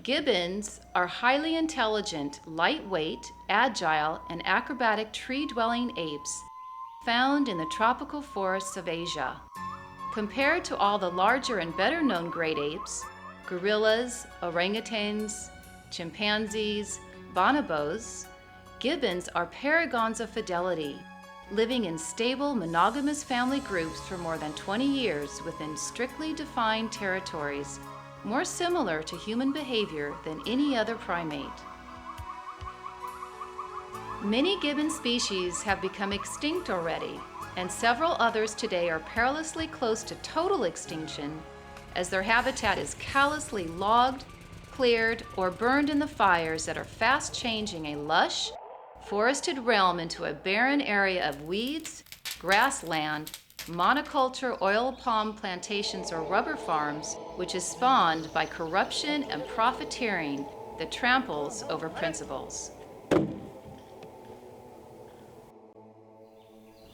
Gibbons are highly intelligent, lightweight, agile, and acrobatic tree-dwelling apes found in the tropical forests of Asia. Compared to all the larger and better-known great apes, gorillas, orangutans, chimpanzees, bonobos, gibbons are paragons of fidelity, living in stable monogamous family groups for more than 20 years within strictly defined territories, more similar to human behavior than any other primate. Many gibbon species have become extinct already, and several others today are perilously close to total extinction as their habitat is callously logged, cleared, or burned in the fires that are fast changing a lush, forested realm into a barren area of weeds, grassland, monoculture oil palm plantations or rubber farms, which is spawned by corruption and profiteering that tramples over principles.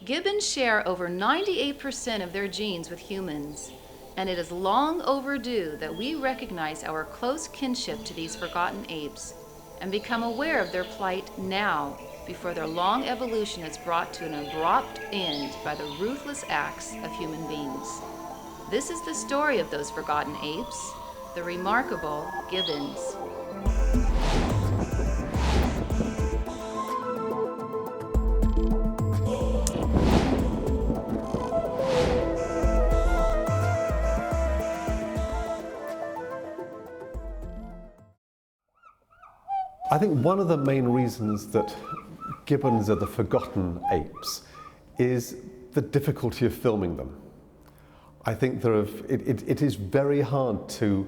Gibbons share over 98% of their genes with humans, and it is long overdue that we recognize our close kinship to these forgotten apes and become aware of their plight now, before their long evolution is brought to an abrupt end by the ruthless acts of human beings. This is the story of those forgotten apes, the remarkable Gibbons. I think one of the main reasons that gibbons are the forgotten apes is the difficulty of filming them. I think it is very hard to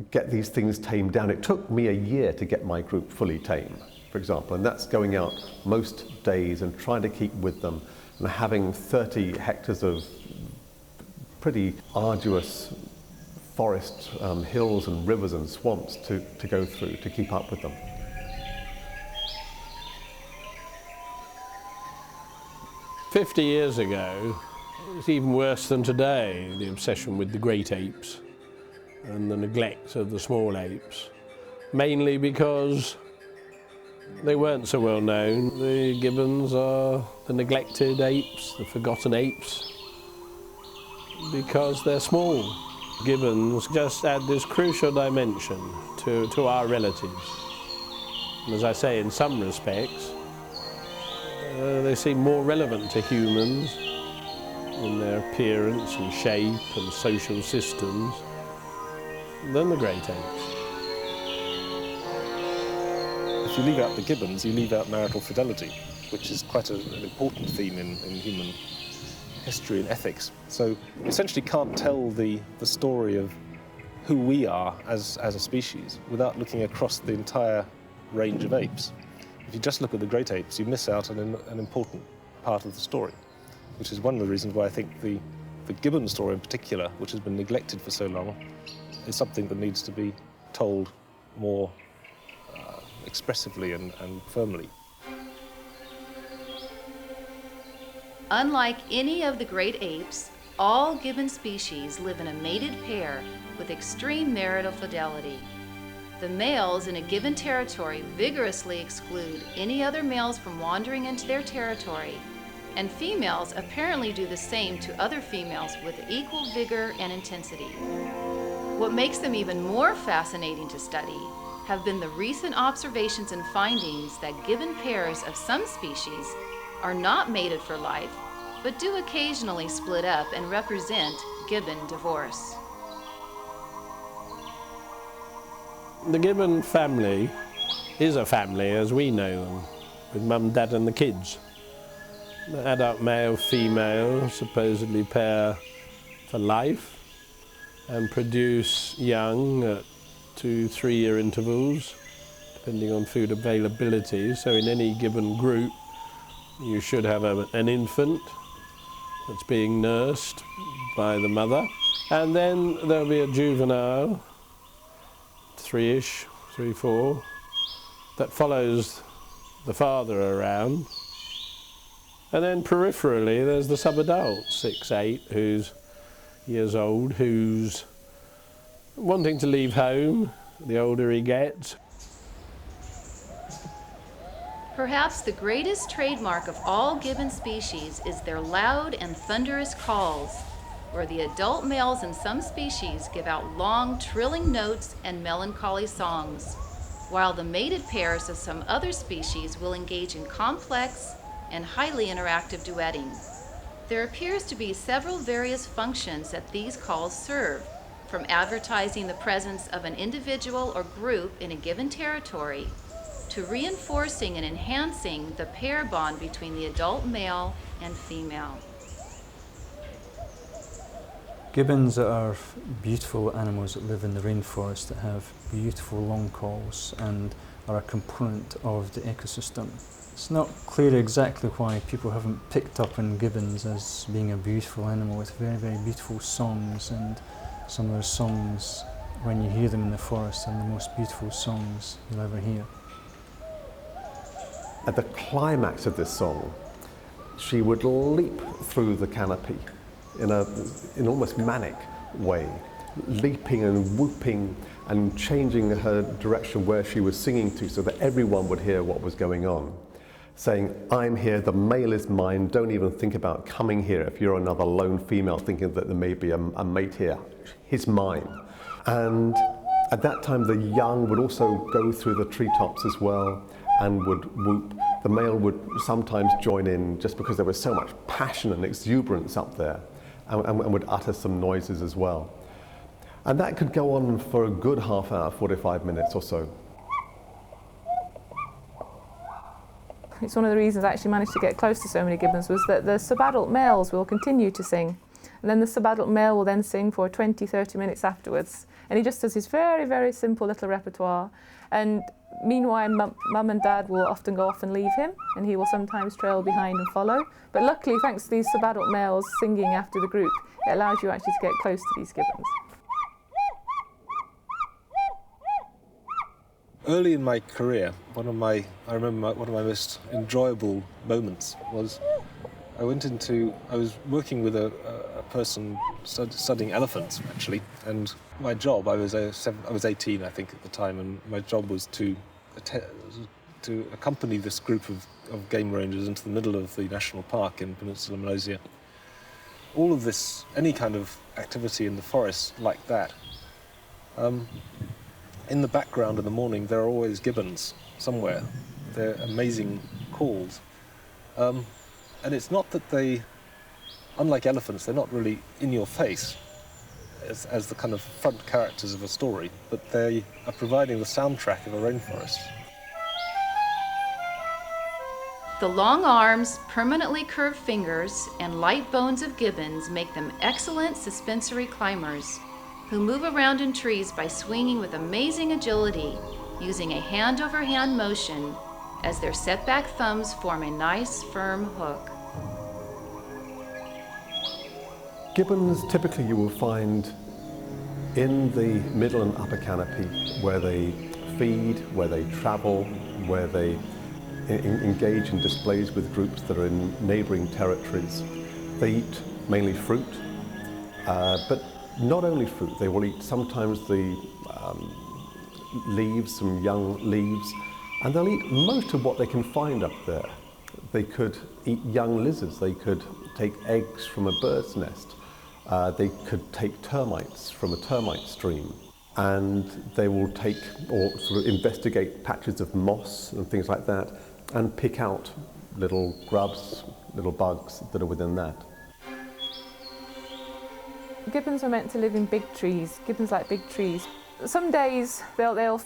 get these things tamed down. It took me a year to get my group fully tame, for example, and that's going out most days and trying to keep with them and having 30 hectares of pretty arduous forest, hills and rivers and swamps to go through to keep up with them. "50 years ago, it was even worse than today, the obsession with the great apes and the neglect of the small apes, mainly because they weren't so well known. The gibbons are the neglected apes, the forgotten apes, because they're small. Gibbons just add this crucial dimension to our relatives. And as I say, in some respects, they seem more relevant to humans in their appearance and shape and social systems than the great apes. If you leave out the gibbons, you leave out marital fidelity, which is quite an important theme in human history and ethics. So you essentially can't tell the story of who we are as a species without looking across the entire range of apes. If you just look at the great apes, you miss out on an important part of the story, which is one of the reasons why I think the gibbon story in particular, which has been neglected for so long, is something that needs to be told more expressively and firmly. Unlike any of the great apes, all gibbon species live in a mated pair with extreme marital fidelity. The males in a given territory vigorously exclude any other males from wandering into their territory, and females apparently do the same to other females with equal vigor and intensity. What makes them even more fascinating to study have been the recent observations and findings that gibbon pairs of some species are not mated for life, but do occasionally split up and represent gibbon divorce. The gibbon family is a family as we know them, with mum, dad and the kids. The adult male, female supposedly pair for life and produce young at 2-3 year intervals, depending on food availability. So in any given group, you should have an infant that's being nursed by the mother, and then there'll be a juvenile, 3-ish, 3, 4, that follows the father around. And then peripherally there's the subadult, 6, 8, who's years old, who's wanting to leave home the older he gets. Perhaps the greatest trademark of all gibbon species is their loud and thunderous calls, where the adult males in some species give out long, trilling notes and melancholy songs, while the mated pairs of some other species will engage in complex and highly interactive duetting. There appears to be several various functions that these calls serve, from advertising the presence of an individual or group in a given territory, to reinforcing and enhancing the pair bond between the adult male and female. Gibbons are beautiful animals that live in the rainforest that have beautiful long calls and are a component of the ecosystem. It's not clear exactly why people haven't picked up on gibbons as being a beautiful animal with very, very beautiful songs, and some of those songs, when you hear them in the forest, are the most beautiful songs you'll ever hear. At the climax of this song, she would leap through the canopy in an almost manic way, leaping and whooping and changing her direction where she was singing to so that everyone would hear what was going on, saying, "I'm here, the male is mine, don't even think about coming here if you're another lone female thinking that there may be a mate here, he's mine." And at that time the young would also go through the treetops as well and would whoop. The male would sometimes join in just because there was so much passion and exuberance up there, and would utter some noises as well. And that could go on for a good half hour, 45 minutes or so. It's one of the reasons I actually managed to get close to so many gibbons was that the subadult males will continue to sing. And then the subadult male will then sing for 20, 30 minutes afterwards. And he just does his very, very simple little repertoire. And meanwhile, mum and dad will often go off and leave him, and he will sometimes trail behind and follow. But luckily, thanks to these subadult males singing after the group, it allows you actually to get close to these gibbons. Early in my career, one of my most enjoyable moments was I was working with a person studying elephants, actually, and my job, I was 18, I think, at the time, and my job was to accompany this group of game rangers into the middle of the national park in Peninsula Malaysia. All of this, any kind of activity in the forest like that, in the background in the morning, there are always gibbons somewhere. They're amazing calls. And it's not that they, unlike elephants, they're not really in your face as the kind of front characters of a story, but they are providing the soundtrack of a rainforest. The long arms, permanently curved fingers, and light bones of gibbons make them excellent suspensory climbers who move around in trees by swinging with amazing agility, using a hand-over-hand motion as their set-back thumbs form a nice, firm hook. Gibbons typically you will find in the middle and upper canopy where they feed, where they travel, where they engage in displays with groups that are in neighbouring territories. They eat mainly fruit, but not only fruit. They will eat sometimes the leaves, some young leaves, and they'll eat most of what they can find up there. They could eat young lizards, they could take eggs from a bird's nest, they could take termites from a termite stream, and they will take or sort of investigate patches of moss and things like that and pick out little grubs, little bugs that are within that. Gibbons are meant to live in big trees. Gibbons like big trees. Some days they'll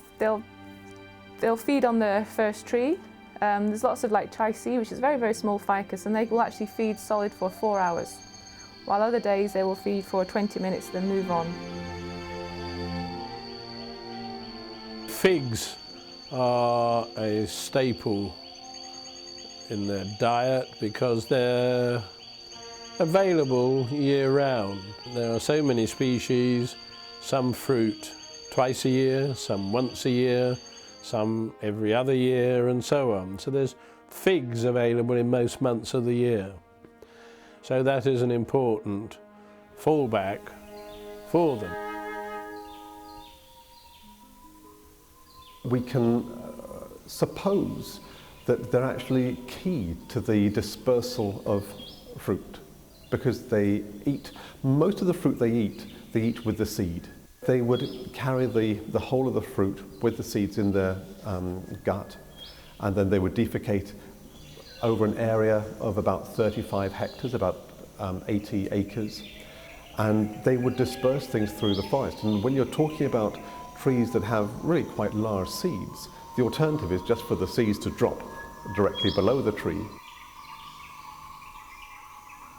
feed on the first tree. There's lots of like trichae, which is very, very small ficus, and they will actually feed solid for 4 hours. While other days they will feed for 20 minutes, then move on. Figs are a staple in their diet because they're available year-round. There are so many species, some fruit twice a year, some once a year, some every other year, and so on. So there's figs available in most months of the year. So that is an important fallback for them. we can suppose that they're actually key to the dispersal of fruit, because they eat, most of the fruit they eat with the seed. They would carry the whole of the fruit with the seeds in their gut, and then they would defecate over an area of about 35 hectares, about 80 acres, and they would disperse things through the forest. And when you're talking about trees that have really quite large seeds, the alternative is just for the seeds to drop directly below the tree.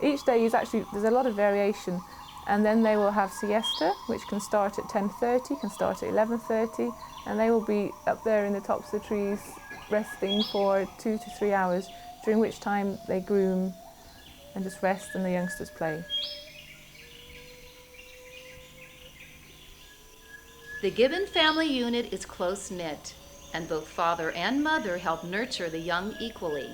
Each day there's a lot of variation, and then they will have siesta, which can start at 10:30, can start at 11:30, and they will be up there in the tops of the trees resting for 2 to 3 hours, during which time they groom and just rest and the youngsters play. The Gibbon family unit is close-knit, and both father and mother help nurture the young equally.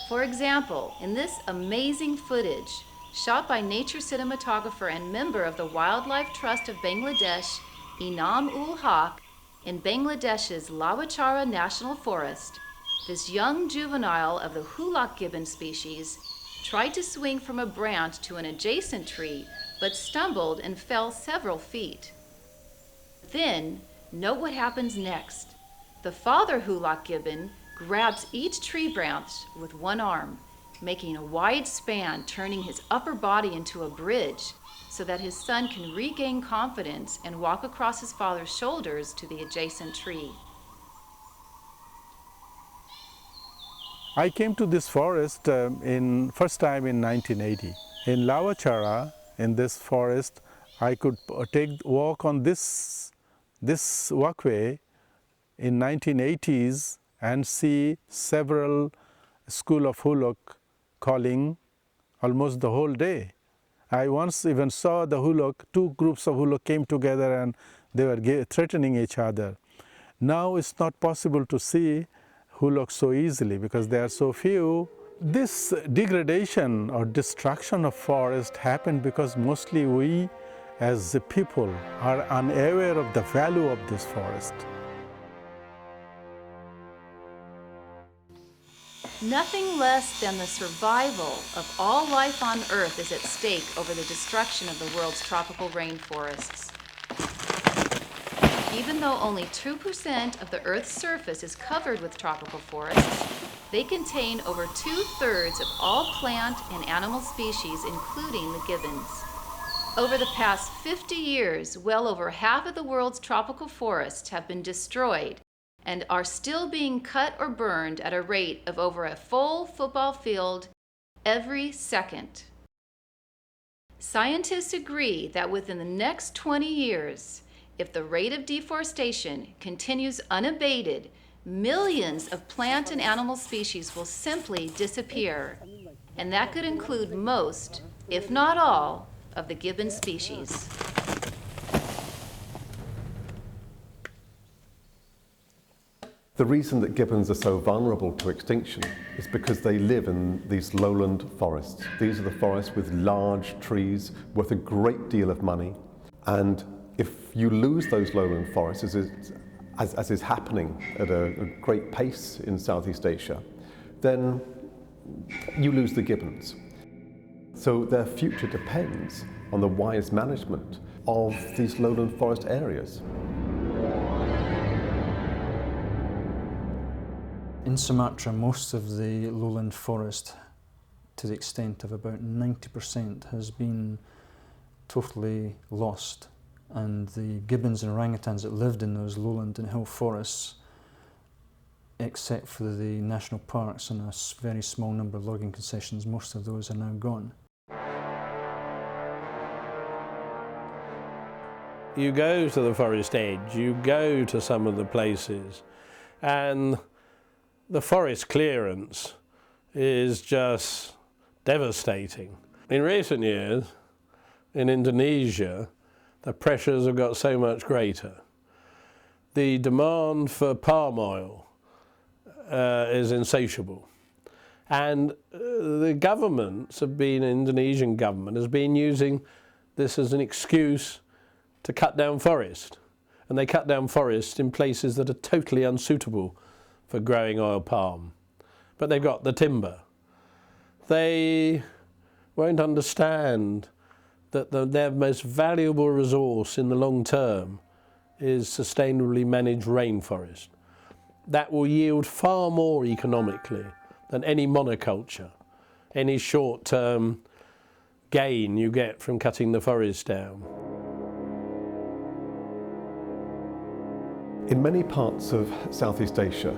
For example, in this amazing footage, shot by nature cinematographer and member of the Wildlife Trust of Bangladesh, Inam-ul-Haq, in Bangladesh's Lawachara National Forest, this young juvenile of the Hulak gibbon species tried to swing from a branch to an adjacent tree, but stumbled and fell several feet. Then, note what happens next. The father Hulak gibbon grabs each tree branch with one arm, making a wide span, turning his upper body into a bridge so that his son can regain confidence and walk across his father's shoulders to the adjacent tree. I came to this forest first time in 1980. In Lawachara, in this forest, I could walk on this walkway in 1980s and see several school of Hulak calling almost the whole day. I once even saw the Hulak, two groups of Hulak came together and they were threatening each other. Now it's not possible to see Hulak so easily because there are so few. This degradation or destruction of forest happened because mostly we as the people are unaware of the value of this forest. Nothing less than the survival of all life on Earth is at stake over the destruction of the world's tropical rainforests. Even though only 2% of the Earth's surface is covered with tropical forests, they contain over 2/3 of all plant and animal species, including the gibbons. Over the past 50 years, well over half of the world's tropical forests have been destroyed and are still being cut or burned at a rate of over a full football field every second. Scientists agree that within the next 20 years, if the rate of deforestation continues unabated, millions of plant and animal species will simply disappear, and that could include most, if not all, of the gibbon species. The reason that gibbons are so vulnerable to extinction is because they live in these lowland forests. These are the forests with large trees worth a great deal of money. And if you lose those lowland forests, as is happening at a great pace in Southeast Asia, then you lose the gibbons. So their future depends on the wise management of these lowland forest areas. In Sumatra, most of the lowland forest, to the extent of about 90%, has been totally lost. And the gibbons and orangutans that lived in those lowland and hill forests, except for the national parks and a very small number of logging concessions, most of those are now gone. You go to the forest edge, you go to some of the places, and the forest clearance is just devastating. In recent years, in Indonesia, the pressures have got so much greater. The demand for palm oil is insatiable. And the governments have been, Indonesian government has been using this as an excuse to cut down forest. and they cut down forests in places that are totally unsuitable for growing oil palm. But they've got the timber. They won't understand that their most valuable resource in the long term is sustainably managed rainforest. That will yield far more economically than any monoculture, any short-term gain you get from cutting the forest down. In many parts of Southeast Asia,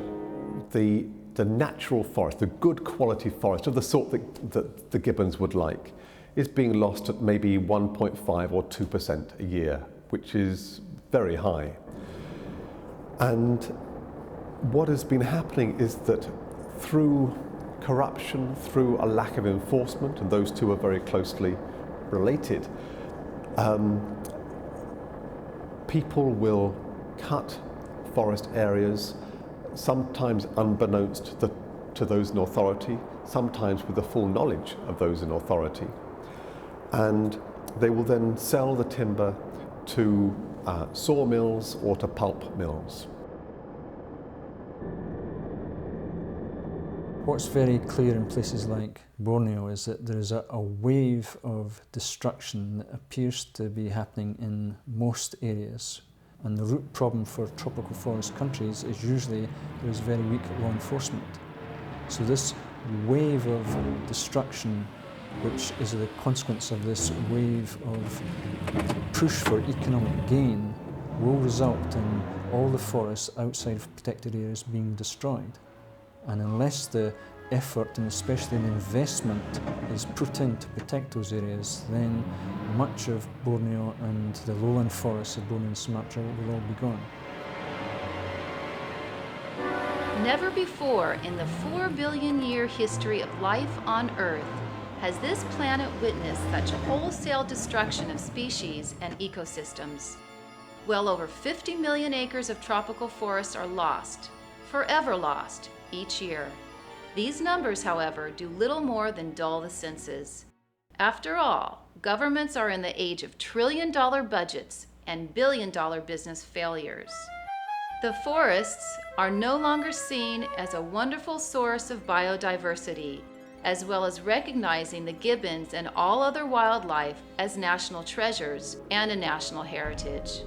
the natural forest, the good quality forest of the sort that the gibbons would like, is being lost at maybe 1.5 or 2% a year, which is very high. And what has been happening is that through corruption, through a lack of enforcement, and those two are very closely related, people will cut forest areas, sometimes unbeknownst to those in authority, sometimes with the full knowledge of those in authority. And they will then sell the timber to sawmills or to pulp mills. What's very clear in places like Borneo is that there is a wave of destruction that appears to be happening in most areas. And the root problem for tropical forest countries is usually there is very weak law enforcement. So this wave of destruction, which is a consequence of this wave of push for economic gain, will result in all the forests outside of protected areas being destroyed. And unless the effort, and especially the investment, is put in to protect those areas, then much of Borneo and the lowland forests of Borneo and Sumatra will all be gone. Never before in the 4 billion year history of life on Earth has this planet witnessed such wholesale destruction of species and ecosystems. Well over 50 million acres of tropical forests are lost, forever lost, each year. These numbers, however, do little more than dull the senses. After all, governments are in the age of trillion-dollar budgets and billion-dollar business failures. The forests are no longer seen as a wonderful source of biodiversity, as well as recognizing the gibbons and all other wildlife as national treasures and a national heritage.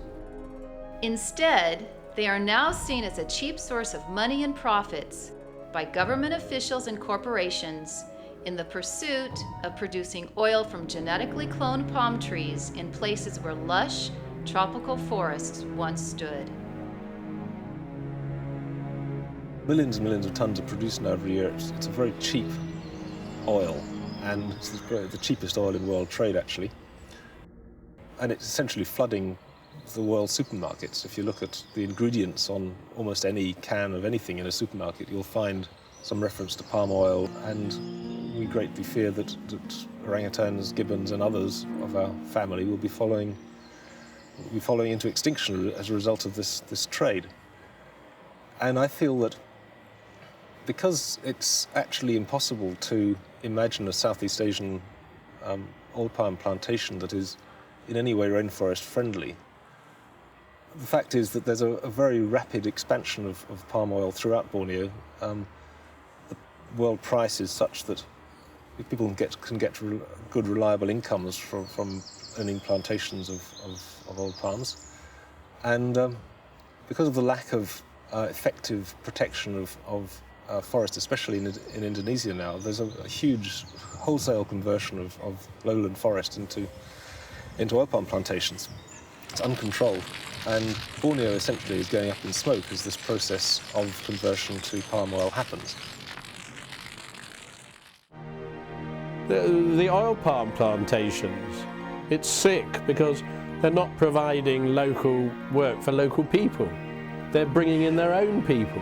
Instead, they are now seen as a cheap source of money and profits by government officials and corporations in the pursuit of producing oil from genetically cloned palm trees in places where lush, tropical forests once stood. Millions and millions of tons are produced now every year. It's a very cheap oil, and it's the cheapest oil in world trade, actually. And it's essentially flooding the world supermarkets. If you look at the ingredients on almost any can of anything in a supermarket, you'll find some reference to palm oil, and we greatly fear that orangutans, gibbons and others of our family will be falling into extinction as a result of this trade. And I feel that because it's actually impossible to imagine a Southeast Asian oil palm plantation that is in any way rainforest friendly, the fact is that there's a very rapid expansion of palm oil throughout Borneo. The world price is such that people can get good, reliable incomes from owning plantations of oil palms. And because of the lack of effective protection of forest, especially in Indonesia now, there's a huge wholesale conversion of lowland forest into oil palm plantations. It's uncontrolled. And Borneo essentially is going up in smoke as this process of conversion to palm oil happens. The oil palm plantations, it's sick because they're not providing local work for local people. They're bringing in their own people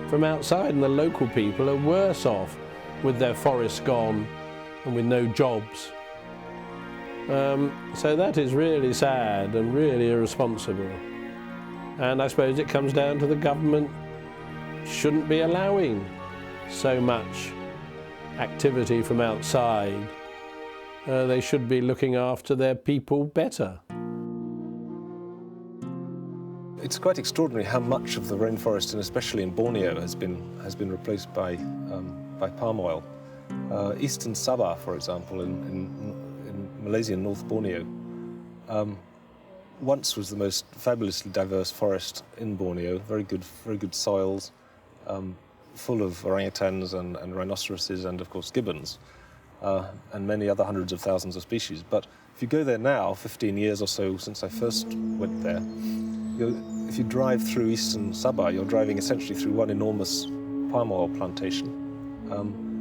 from outside, and the local people are worse off with their forests gone and with no jobs. So that is really sad and really irresponsible. And I suppose it comes down to the government shouldn't be allowing so much activity from outside. They should be looking after their people better. It's quite extraordinary how much of the rainforest, and especially in Borneo, has been replaced by palm oil. Eastern Sabah, for example, in Malaysian North Borneo, once was the most fabulously diverse forest in Borneo. Very good soils, full of orangutans and rhinoceroses and, of course, gibbons, and many other hundreds of thousands of species. But if you go there now, 15 years or so since I first went there, if you drive through Eastern Sabah, you're driving essentially through one enormous palm oil plantation.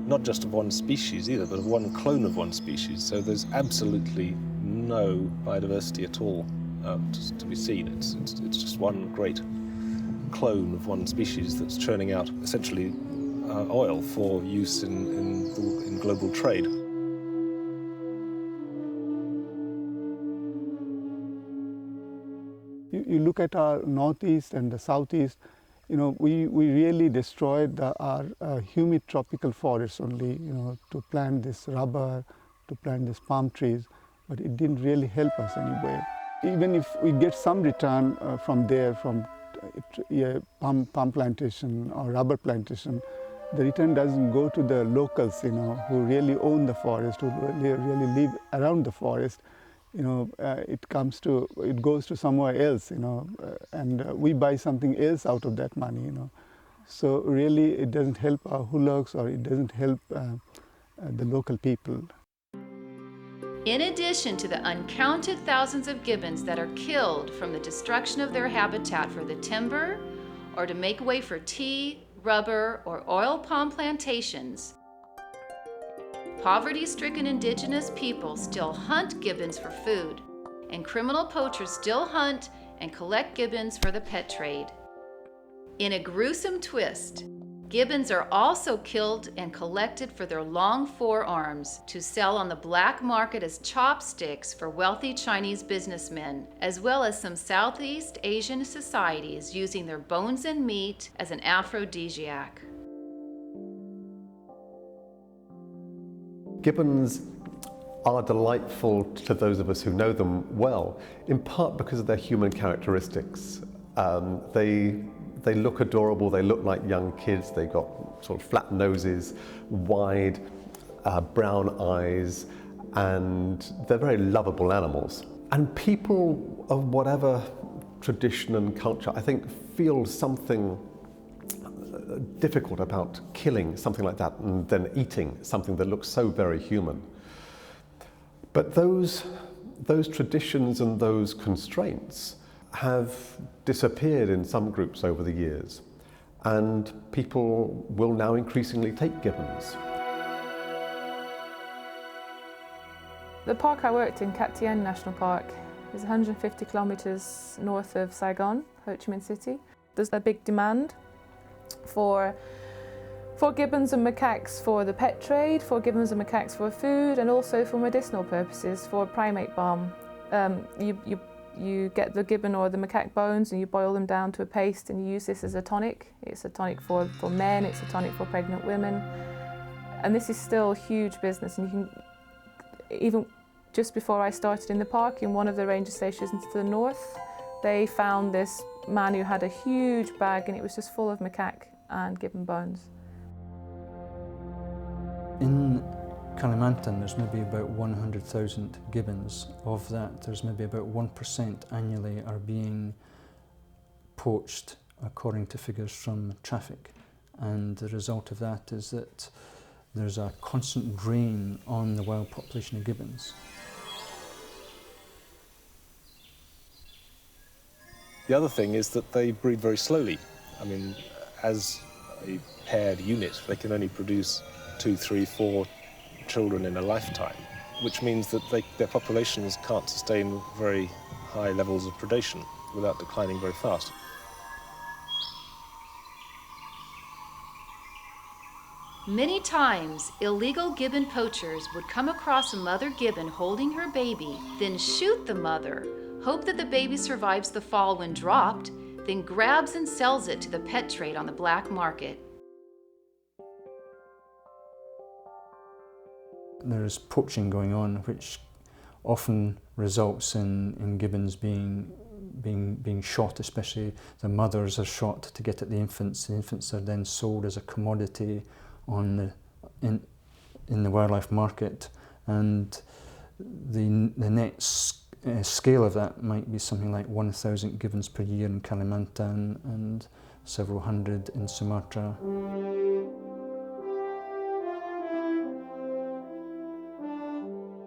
Not just of one species either, but of one clone of one species. So there's absolutely no biodiversity at all to be seen. It's just one great clone of one species that's churning out essentially oil for use in global trade. You look at our northeast and the southeast, you know, we really destroyed our humid tropical forests only, you know, to plant this rubber, to plant these palm trees, but it didn't really help us anywhere. Even if we get some return from there, from palm plantation or rubber plantation, the return doesn't go to the locals, you know, who really own the forest, who really live around the forest. You know, it goes to somewhere else, you know, and we buy something else out of that money, you know. So really it doesn't help our hulags, or it doesn't help the local people. In addition to the uncounted thousands of gibbons that are killed from the destruction of their habitat for the timber or to make way for tea, rubber, or oil palm plantations, poverty-stricken indigenous people still hunt gibbons for food, and criminal poachers still hunt and collect gibbons for the pet trade. In a gruesome twist, gibbons are also killed and collected for their long forearms to sell on the black market as chopsticks for wealthy Chinese businessmen, as well as some Southeast Asian societies using their bones and meat as an aphrodisiac. Gibbons are delightful to those of us who know them well, in part because of their human characteristics. They look adorable, they look like young kids, they've got sort of flat noses, wide brown eyes, and they're very lovable animals. And people of whatever tradition and culture, I think, feel something difficult about killing something like that and then eating something that looks so very human. But those traditions and those constraints have disappeared in some groups over the years, and people will now increasingly take gibbons. The park I worked in, Cat Tien National Park, is 150 kilometres north of Saigon, Ho Chi Minh City. There's a big demand for gibbons and macaques for the pet trade, for gibbons and macaques for food, and also for medicinal purposes, for primate balm. You get the gibbon or the macaque bones and you boil them down to a paste, and you use this as a tonic. It's a tonic for men, it's a tonic for pregnant women. And this is still a huge business, and you can, even just before I started in the park, in one of the ranger stations to the north, they found this man who had a huge bag, and it was just full of macaque and gibbon bones. In Kalimantan, there's maybe about 100,000 gibbons. Of that, there's maybe about 1% annually are being poached, according to figures from traffic. And the result of that is that there's a constant drain on the wild population of gibbons. The other thing is that they breed very slowly. I mean, as a paired unit, they can only produce 2, 3, 4 children in a lifetime, which means that their populations can't sustain very high levels of predation without declining very fast. Many times, illegal gibbon poachers would come across a mother gibbon holding her baby, then shoot the mother, hope that the baby survives the fall when dropped, then grabs and sells it to the pet trade on the black market. There's poaching going on, which often results in gibbons being being shot, especially the mothers are shot to get at the infants. The infants are then sold as a commodity in the wildlife market, and the net scale of that might be something like 1,000 gibbons per year in Kalimantan and several hundred in Sumatra.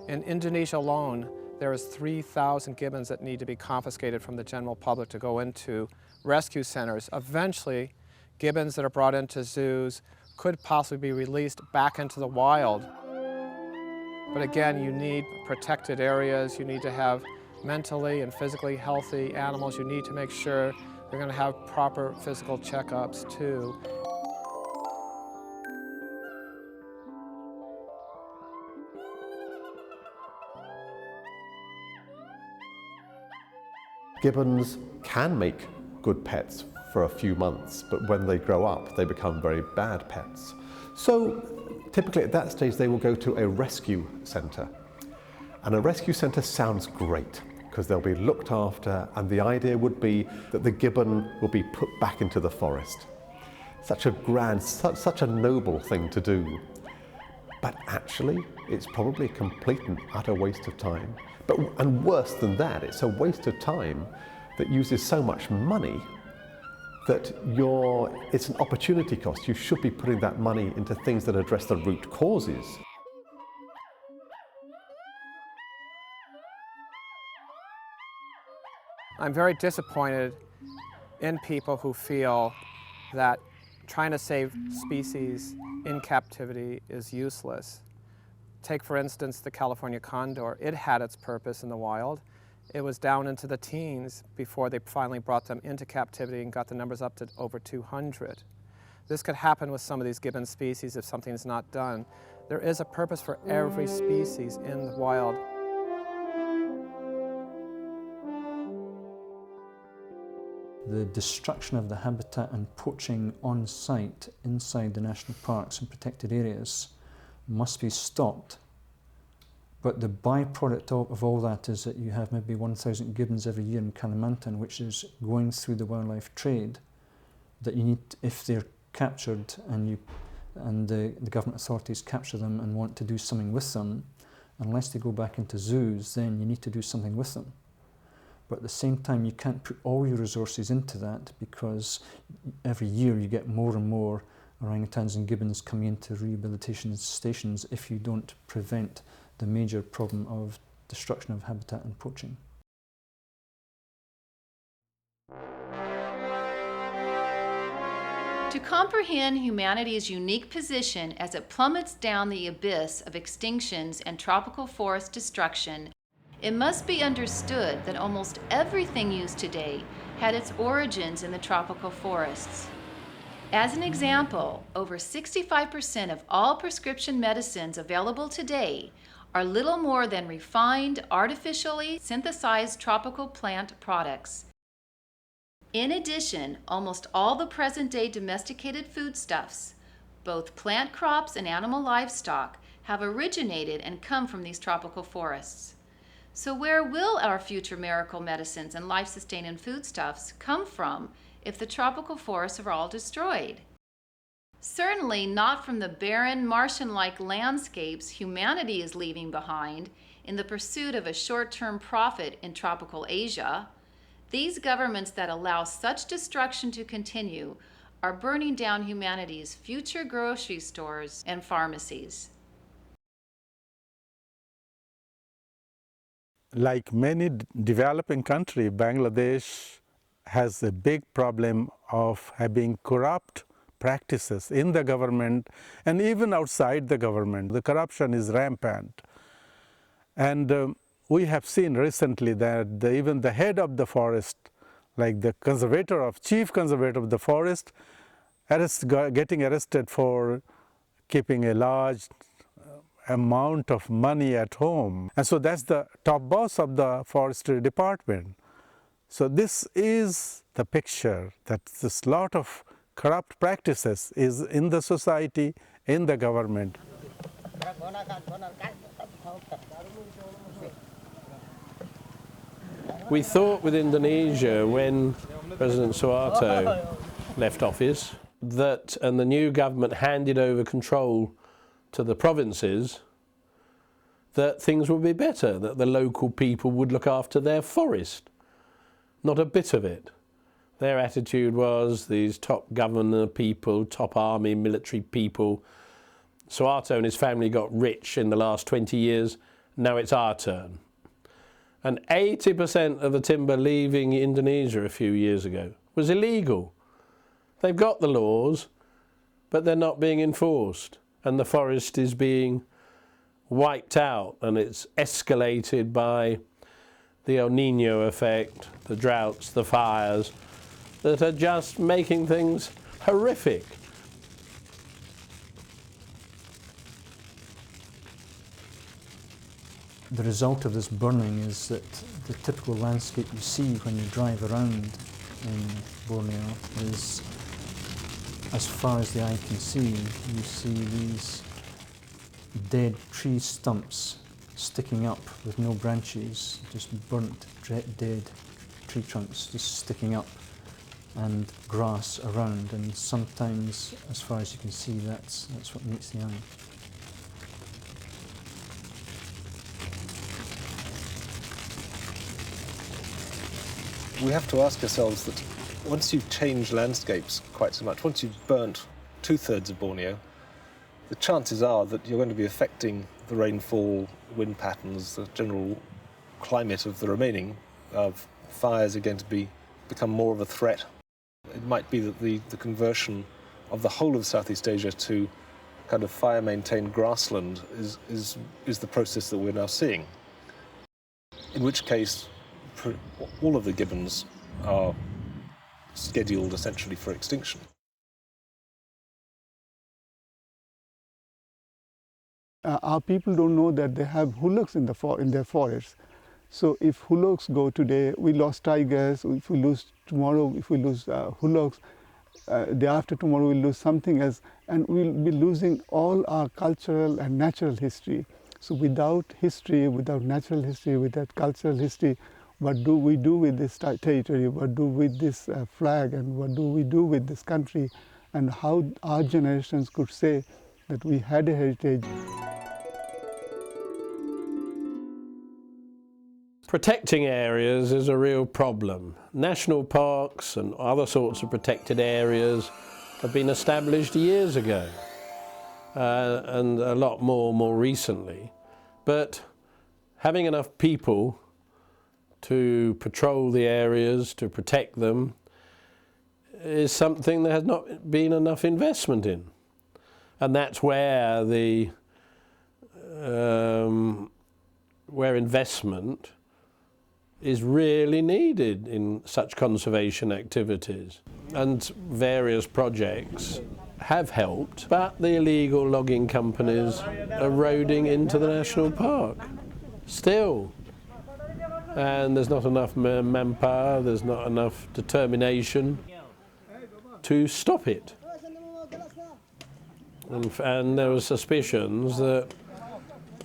In Indonesia alone, there is 3,000 gibbons that need to be confiscated from the general public to go into rescue centers. Eventually, gibbons that are brought into zoos could possibly be released back into the wild. But again, you need protected areas, you need to have mentally and physically healthy animals, you need to make sure you're going to have proper physical checkups too. Gibbons can make good pets for a few months, but when they grow up, they become very bad pets. So typically at that stage, they will go to a rescue centre. And a rescue centre sounds great because they'll be looked after, and the idea would be that the gibbon will be put back into the forest. Such a grand, such a noble thing to do. But actually, it's probably a complete and utter waste of time. And worse than that, it's a waste of time that uses so much money that it's an opportunity cost. You should be putting that money into things that address the root causes. I'm very disappointed in people who feel that trying to save species in captivity is useless. Take, for instance, the California condor. It had its purpose in the wild. It was down into the teens before they finally brought them into captivity and got the numbers up to over 200. This could happen with some of these gibbon species if something is not done. There is a purpose for every species in the wild. The destruction of the habitat and poaching on site inside the national parks and protected areas must be stopped. But the byproduct of all that is that you have maybe 1,000 gibbons every year in Kalimantan, which is going through the wildlife trade, that you need, if they're captured and the government authorities capture them and want to do something with them, unless they go back into zoos, then you need to do something with them. But at the same time, you can't put all your resources into that, because every year you get more and more orangutans and gibbons coming into rehabilitation stations if you don't prevent the major problem of destruction of habitat and poaching. To comprehend humanity's unique position as it plummets down the abyss of extinctions and tropical forest destruction, it must be understood that almost everything used today had its origins in the tropical forests. As an example, over 65% of all prescription medicines available today are little more than refined, artificially synthesized tropical plant products. In addition, almost all the present-day domesticated foodstuffs, both plant crops and animal livestock, have originated and come from these tropical forests. So where will our future miracle medicines and life-sustaining foodstuffs come from if the tropical forests are all destroyed? Certainly not from the barren, Martian-like landscapes humanity is leaving behind in the pursuit of a short-term profit in tropical Asia. These governments that allow such destruction to continue are burning down humanity's future grocery stores and pharmacies. Like many developing countries, Bangladesh has a big problem of having corrupt practices in the government and even outside the government. The corruption is rampant. And we have seen recently that even the head of the forest, like the chief conservator of the forest, getting arrested for keeping a large amount of money at home. And so that's the top boss of the forestry department. So this is the picture, that this lot of corrupt practices is in the society, in the government. We thought with Indonesia, when President Suharto left office, and the new government handed over control to the provinces, that things would be better, that the local people would look after their forest. Not a bit of it. Their attitude was these top governor people, top army, military people. Suharto and his family got rich in the last 20 years, now it's our turn. And 80% of the timber leaving Indonesia a few years ago was illegal. They've got the laws, but they're not being enforced. And the forest is being wiped out, and it's escalated by the El Nino effect, the droughts, the fires, that are just making things horrific. The result of this burning is that the typical landscape you see when you drive around in Borneo is, as far as the eye can see, you see these dead tree stumps sticking up with no branches, just burnt, dead tree trunks just sticking up, and grass around, and sometimes, as far as you can see, that's what meets the eye. We have to ask ourselves that once you've changed landscapes quite so much, once you've burnt 2/3 of Borneo, the chances are that you're going to be affecting the rainfall, wind patterns, the general climate of the remaining. Fires are going to become more of a threat. It might be that the conversion of the whole of Southeast Asia to kind of fire-maintained grassland is the process that we're now seeing. In which case, all of the gibbons are scheduled essentially for extinction. Our people don't know that they have huloks in their forests. So if huloks go today, we lost tigers. If we lose tomorrow, if we lose huloks, day after tomorrow we'll lose something else, and we'll be losing all our cultural and natural history. So without history, without natural history, without cultural history, what do we do with this territory? What do we with this flag? And what do we do with this country? And how our generations could say that we had a heritage. Protecting areas is a real problem. National parks and other sorts of protected areas have been established years ago, and a lot more recently. But having enough people to patrol the areas, to protect them, is something there has not been enough investment in. And that's where where investment is really needed in such conservation activities. And various projects have helped, but the illegal logging companies are eroding into the national park still. And there's not enough manpower, there's not enough determination to stop it. And there were suspicions that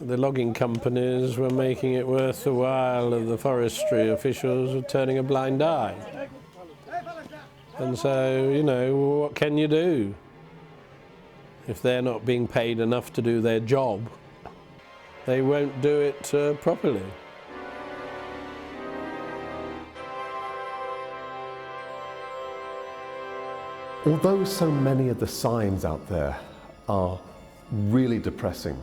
the logging companies were making it worth the while of the forestry officials were turning a blind eye. And so, you know, what can you do? If they're not being paid enough to do their job, they won't do it properly. Although so many of the signs out there are really depressing,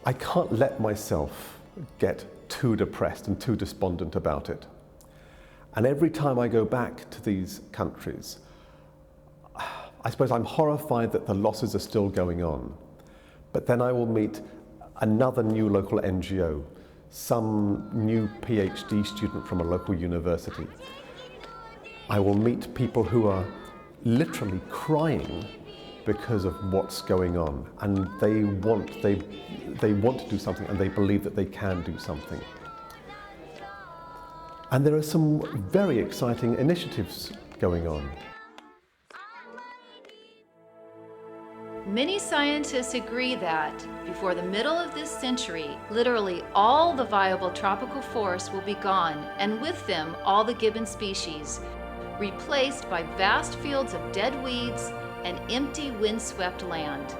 I can't let myself get too depressed and too despondent about it. And every time I go back to these countries, I suppose I'm horrified that the losses are still going on. But then I will meet another new local NGO, some new PhD student from a local university. I will meet people who are literally crying because of what's going on, and they want to do something, and they believe that they can do something. And there are some very exciting initiatives going on. Many scientists agree that before the middle of this century, literally all the viable tropical forests will be gone, and with them all the gibbon species, replaced by vast fields of dead weeds and empty windswept land.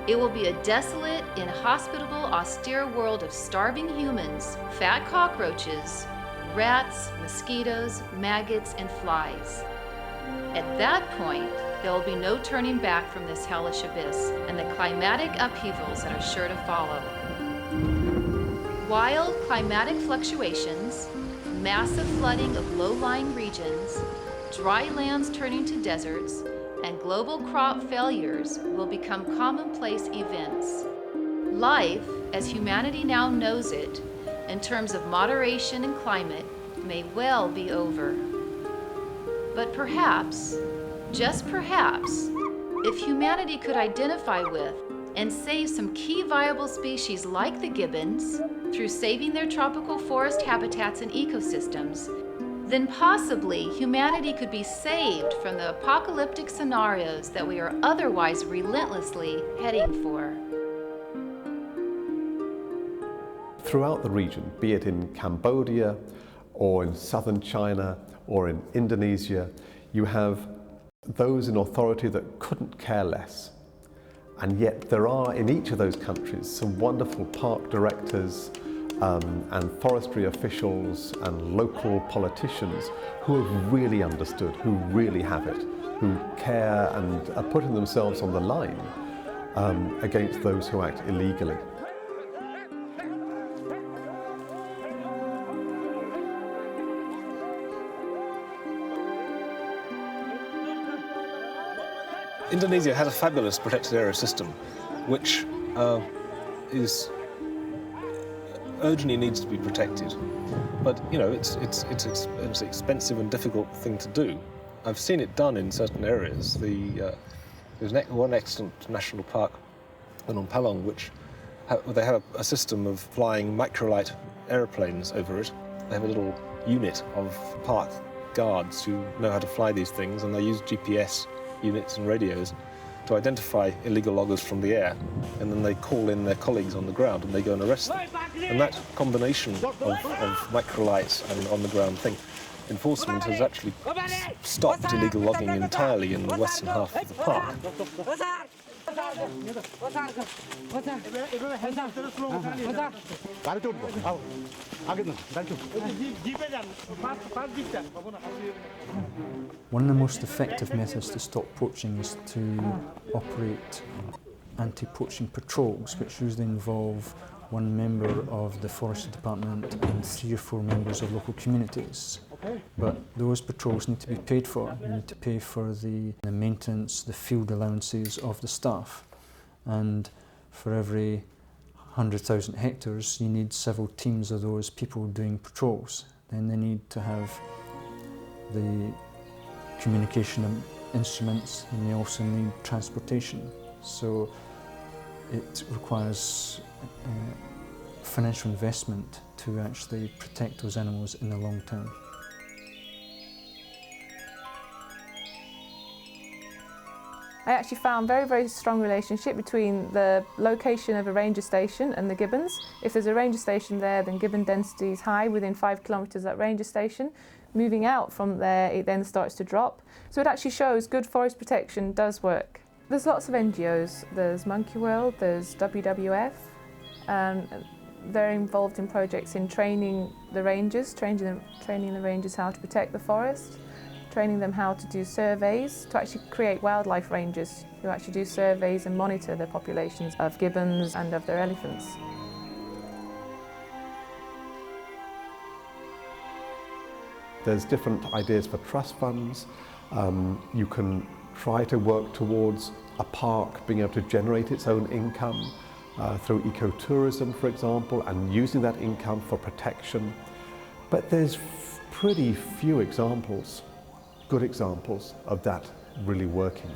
It will be a desolate, inhospitable, austere world of starving humans, fat cockroaches, rats, mosquitoes, maggots, and flies. At that point, there will be no turning back from this hellish abyss and the climatic upheavals that are sure to follow. Wild climatic fluctuations, massive flooding of low-lying regions, dry lands turning to deserts, and global crop failures will become commonplace events. Life, as humanity now knows it, in terms of moderation and climate, may well be over. But perhaps, just perhaps, if humanity could identify with and save some key viable species like the gibbons through saving their tropical forest habitats and ecosystems, then possibly humanity could be saved from the apocalyptic scenarios that we are otherwise relentlessly heading for. Throughout the region, be it in Cambodia or in southern China or in Indonesia, you have those in authority that couldn't care less. And yet there are in each of those countries some wonderful park directors and forestry officials and local politicians who have really understood, who really have it, who care and are putting themselves on the line against those who act illegally. Indonesia has a fabulous protected area system, which urgently needs to be protected. But you know, it's an expensive and difficult thing to do. I've seen it done in certain areas. There's one excellent national park in Peril, which they have a system of flying microlight aeroplanes over it. They have a little unit of park guards who know how to fly these things, and they use GPS units and radios to identify illegal loggers from the air, and then they call in their colleagues on the ground and they go and arrest them. And that combination of microlights and on-the-ground thing enforcement has actually stopped illegal logging entirely in the western half of the park. One of the most effective methods to stop poaching is to operate anti-poaching patrols, which usually involve one member of the forestry department and 3 or 4 members of local communities. But those patrols need to be paid for. You need to pay for the maintenance, the field allowances of the staff. And for every 100,000 hectares, you need several teams of those people doing patrols. Then they need to have the communication instruments, and they also need transportation. So it requires financial investment to actually protect those animals in the long term. I actually found very, very strong relationship between the location of a ranger station and the gibbons. If there's a ranger station there, then gibbon density is high within 5 kilometres of that ranger station. Moving out from there, it then starts to drop. So it actually shows good forest protection does work. There's lots of NGOs. There's Monkey World, there's WWF. They're involved in projects in training the rangers, training the rangers how to protect the forest, training them how to do surveys, to actually create wildlife rangers who actually do surveys and monitor the populations of gibbons and of their elephants. There's different ideas for trust funds. You can try to work towards a park being able to generate its own income through ecotourism, for example, and using that income for protection. But there's pretty few examples, good examples of that really working.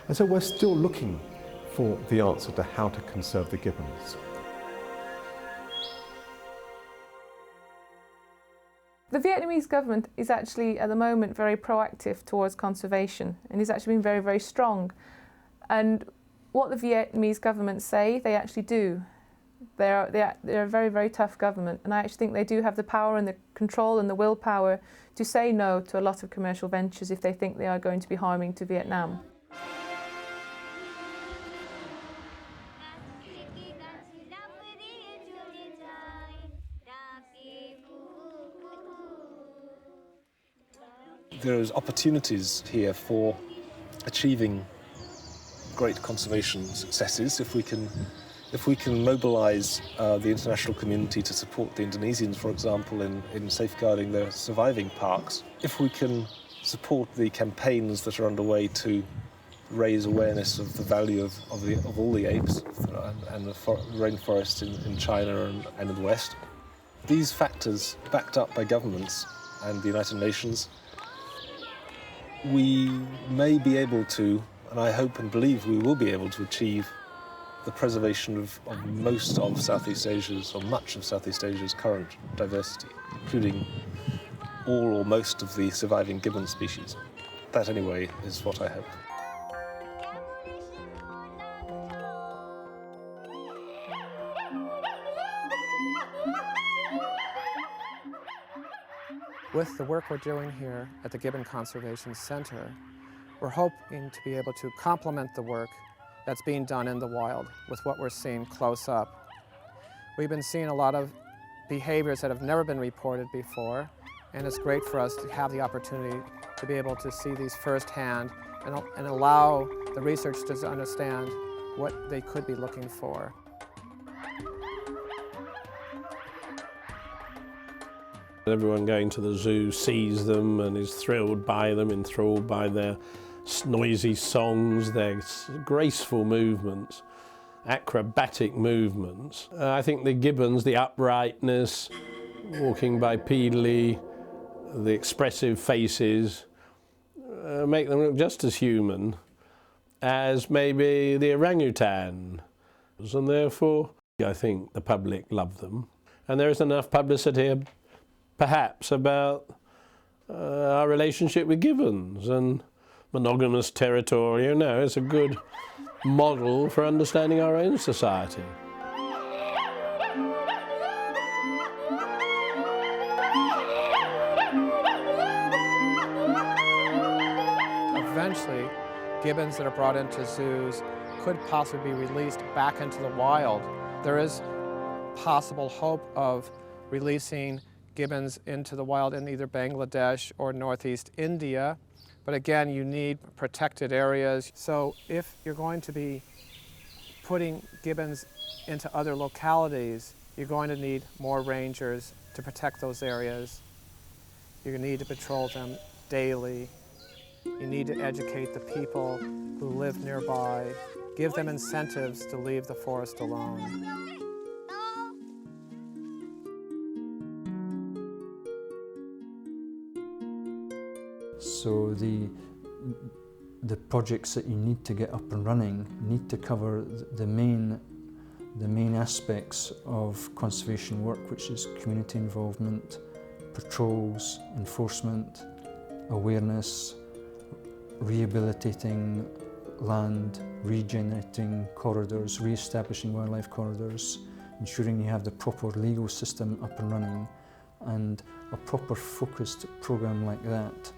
And so we're still looking for the answer to how to conserve the gibbons. The Vietnamese government is actually at the moment very proactive towards conservation, and is actually been very, very strong. And what the Vietnamese government say, they actually do. They're a very, very tough government, and I actually think they do have the power and the control and the willpower to say no to a lot of commercial ventures if they think they are going to be harming to Vietnam. There is opportunities here for achieving great conservation successes if we can mobilise the international community to support the Indonesians, for example, in safeguarding their surviving parks. If we can support the campaigns that are underway to raise awareness of the value of all the apes and the rainforests in China and in the West. These factors, backed up by governments and the United Nations, we may be able to, and I hope and believe we will be able to achieve the preservation of most of Southeast Asia's, or much of Southeast Asia's current diversity, including all or most of the surviving gibbon species. That, anyway, is what I hope. With the work we're doing here at the Gibbon Conservation Center, we're hoping to be able to complement the work that's being done in the wild with what we're seeing close up. We've been seeing a lot of behaviors that have never been reported before, and it's great for us to have the opportunity to be able to see these firsthand and allow the researchers to understand what they could be looking for. Everyone going to the zoo sees them and is thrilled by them, enthralled by their noisy songs, their graceful movements, acrobatic movements. I think the gibbons, the uprightness, walking bipedally, the expressive faces, make them look just as human as maybe the orangutan. And therefore, I think the public love them. And there is enough publicity perhaps about our relationship with gibbons and monogamous territory. You know, it's a good model for understanding our own society. Eventually, gibbons that are brought into zoos could possibly be released back into the wild. There is possible hope of releasing gibbons into the wild in either Bangladesh or northeast India. But again, you need protected areas. So if you're going to be putting gibbons into other localities, you're going to need more rangers to protect those areas. You need to patrol them daily. You need to educate the people who live nearby. Give them incentives to leave the forest alone. So the projects that you need to get up and running need to cover the main aspects of conservation work, which is community involvement, patrols, enforcement, awareness, rehabilitating land, regenerating corridors, re-establishing wildlife corridors, ensuring you have the proper legal system up and running, and a proper focused program like that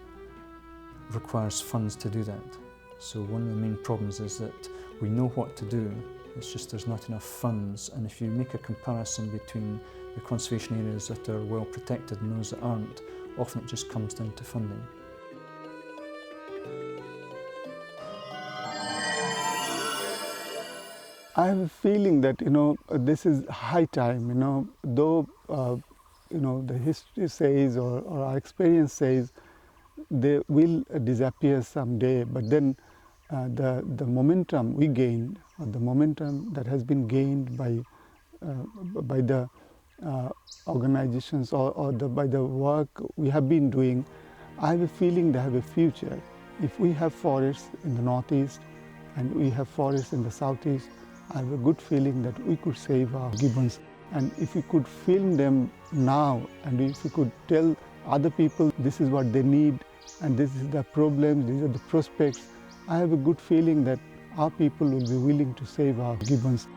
requires funds to do that. So one of the main problems is that we know what to do, it's just there's not enough funds. And if you make a comparison between the conservation areas that are well protected and those that aren't, often it just comes down to funding. I have a feeling that, this is high time, though, the history says or our experience says they will disappear someday, but then the momentum we gained, or the momentum that has been gained by the organizations or by the work we have been doing, I have a feeling they have a future. If we have forests in the northeast and we have forests in the southeast, I have a good feeling that we could save our gibbons. And if we could film them now, and if we could tell other people this is what they need and this is the problems, these are the prospects, I have a good feeling that our people will be willing to save our gibbons.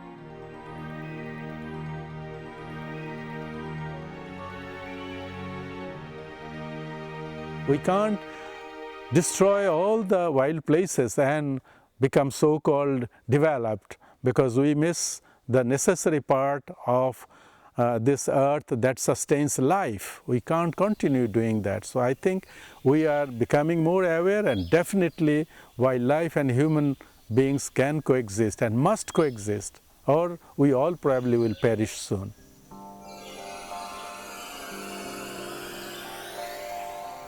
We can't destroy all the wild places and become so-called developed, because we miss the necessary part of this earth that sustains life. We can't continue doing that. So I think we are becoming more aware, and definitely wildlife and human beings can coexist and must coexist, or we all probably will perish soon.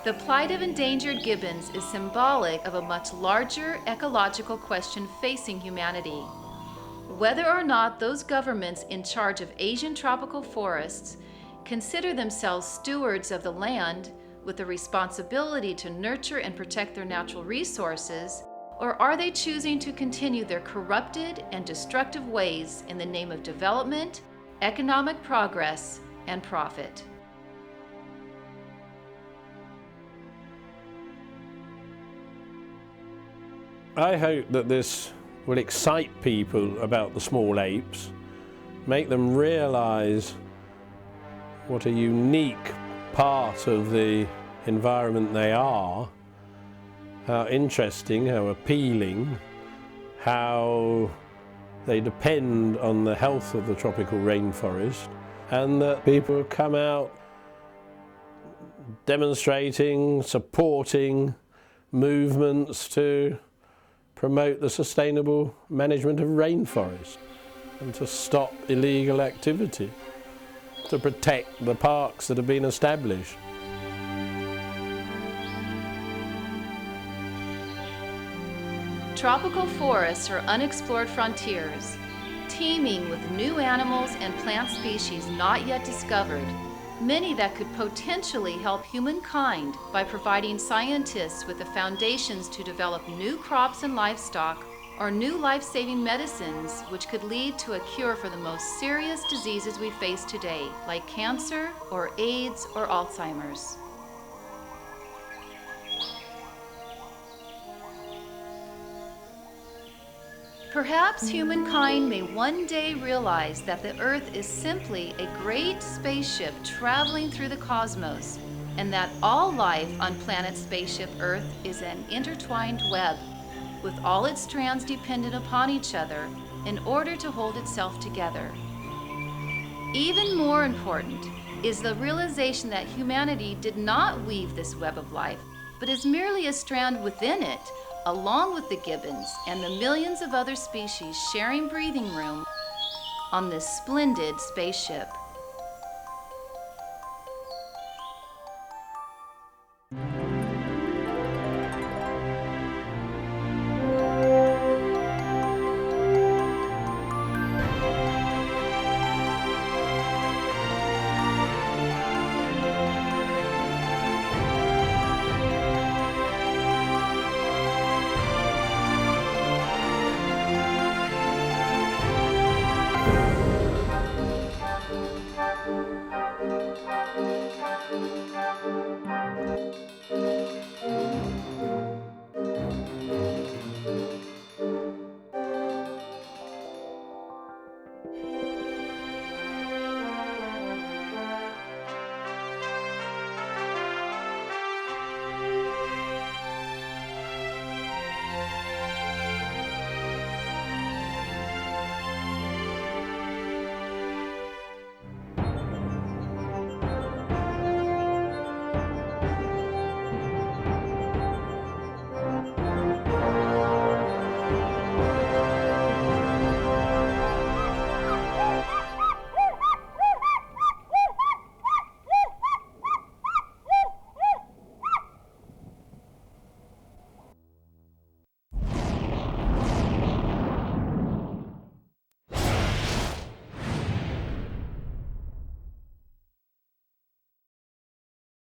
The plight of endangered gibbons is symbolic of a much larger ecological question facing humanity. Whether or not those governments in charge of Asian tropical forests consider themselves stewards of the land with a responsibility to nurture and protect their natural resources, or are they choosing to continue their corrupted and destructive ways in the name of development, economic progress, and profit? I hope that this will excite people about the small apes, make them realize what a unique part of the environment they are, how interesting, how appealing, how they depend on the health of the tropical rainforest, and that people will come out demonstrating, supporting movements to promote the sustainable management of rainforest and to stop illegal activity, to protect the parks that have been established. Tropical forests are unexplored frontiers, teeming with new animals and plant species not yet discovered, many that could potentially help humankind by providing scientists with the foundations to develop new crops and livestock, or new life-saving medicines which could lead to a cure for the most serious diseases we face today, like cancer or AIDS or Alzheimer's. Perhaps humankind may one day realize that the Earth is simply a great spaceship traveling through the cosmos, and that all life on planet spaceship Earth is an intertwined web, with all its strands dependent upon each other in order to hold itself together. Even more important is the realization that humanity did not weave this web of life, but is merely a strand within it, along with the gibbons and the millions of other species sharing breathing room on this splendid spaceship.